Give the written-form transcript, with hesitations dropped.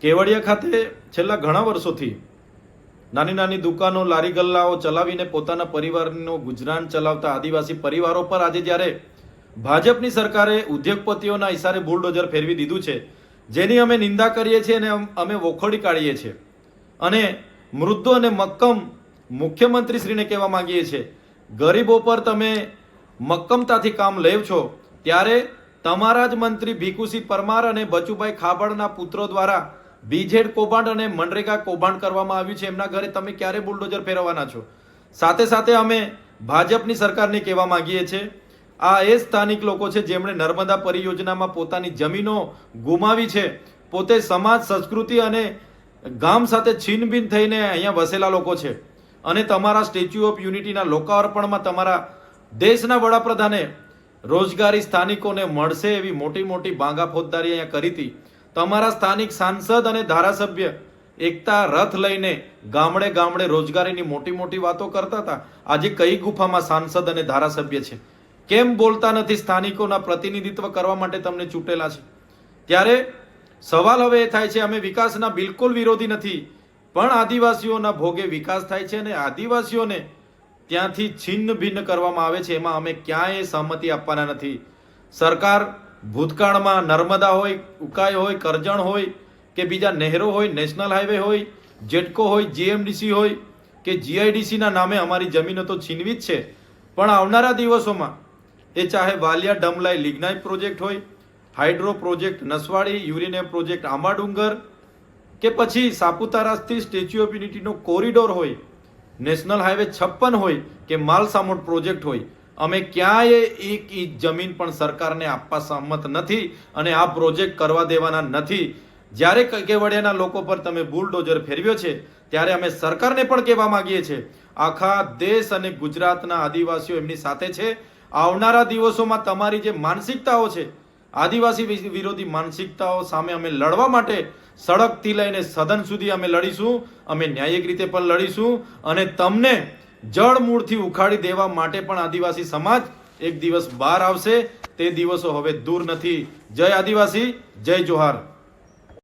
કેવડિયા ખાતે છેલ્લા ઘણા વર્ષોથી નાની નાની દુકાનો લારી ગલ્લાઓ ચલાવીને પોતાના પરિવારનું ગુજરાન ચલાવતા આદિવાસી પરિવારો પર આજે જ્યારે ભાજપની સરકારે ઉદ્યોગપતિઓના ઇશારે બુલડોઝર ફેરવી દીધું છે, જેની અમે નિંદા કરીએ છીએ અને અમે વખોડી કાઢીએ છીએ અને મૃદુ અને મક્કમ મુખ્યમંત્રીશ્રીને કહેવા માંગીએ છીએ, ગરીબો પર તમે મક્કમતાથી કામ લેવ છો ત્યારે તમારા જ મંત્રી ભીખુસિંહ પરમાર અને બચુભાઈ ખાબડના પુત્રો દ્વારા બીજેડ કૌભાંડ અને મનરેગા કૌભાંડ કરવામાં આવ્યું છે, એમના ઘરે તમે ક્યારે બુલડોઝર ફેરવવાના છો? સાથે સાથે અમે ભાજપની સરકારને કહેવા માંગીએ છીએ, આ એ સ્થાનિક લોકો છે જેમણે નર્મદા પરિયોજનામાં પોતાની જમીનો ગુમાવી છે, પોતે સમાજ સંસ્કૃતિ અને ગામ સાથે છીનબીન થઈને અહીંયા વસેલા લોકો છે અને તમારા સ્ટેચ્યુ ઓફ યુનિટીના લોકાર્પણમાં તમારા દેશના વડાપ્રધાને રોજગારી સ્થાનિકોને મળશે એવી મોટી મોટી ભાંગા ફોજદારી અહીંયા કરી હતી. તમારા સ્થાનિક સાંસદ અને ધારાસભ્ય એકતા રથ લઈને ગામડે ગામડે રોજગારીની મોટી મોટી વાતો કરતા હતા. આજે કઈ ગુફામાં સાંસદ અને ધારાસભ્ય છે? કેમ બોલતા નથી? સ્થાનિકોના પ્રતિનિધિત્વ કરવા માટે તમને ચૂંટેલા છે. ત્યારે સવાલ હવે એ થાય છે, અમે વિકાસના બિલકુલ વિરોધી નથી, પણ આદિવાસીઓના ભોગે વિકાસ થાય છે અને આદિવાસીઓને ત્યાંથી છિન્ન ભિન્ન કરવામાં આવે છે, એમાં અમે ક્યાંય સહમતિ આપવાના નથી. સરકાર ભૂતકાળમાં નર્મદા હોય, ઉકાઈ હોય, કરજણ હોય કે બીજા નહેરો હોય, નેશનલ હાઈવે હોય, જેટકો હોય, જીએમડીસી હોય કે જીઆઈડીસીના નામે અમારી જમીનો તો છીનવી જ છે, પણ આવનારા દિવસોમાં એ ચાહે વાલિયા ડમલાઈ લિગ્નાઇટ પ્રોજેક્ટ હોય, hydro project Naswadi, uranium project Ambadungar કે પછી સાપુતારાથી સ્ટેચ્યુ ઓફ યુનિટીનો કોરિડોર હોય, નેશનલ હાઈવે 56 હોય કે માલસામોટ પ્રોજેક્ટ હોય, અમે ક્યાંય એક ઇંચ જમીન પણ સરકારને આપવા સહમત નથી અને આ પ્રોજેક્ટ કરવા દેવાના નથી. જ્યારે કેવડિયાના લોકો પર તમે બુલડોઝર ફેરવ્યો છે ત્યારે અમે સરકારને પણ કહેવા માંગીએ છીએ, આખા દેશ અને ગુજરાતના આદિવાસીઓ એમની સાથે છે. આવનારા દિવસોમાં તમારી જે માનસિકતાઓ છે, આદિવાસી વિરોધી માનસિકતાઓ સામે અમે લડવા માટે સડકથી લઈને સદન સુધી અમે લડીશું. અમે ન્યાયિક રીતે પણ લડીશું અને તમને જળમૂળથી ઉખાડી દેવા માટે પણ આદિવાસી સમાજ એક દિવસ બહાર આવશે. તે દિવસો હવે દૂર નથી. જય આદિવાસી, જય જોહાર.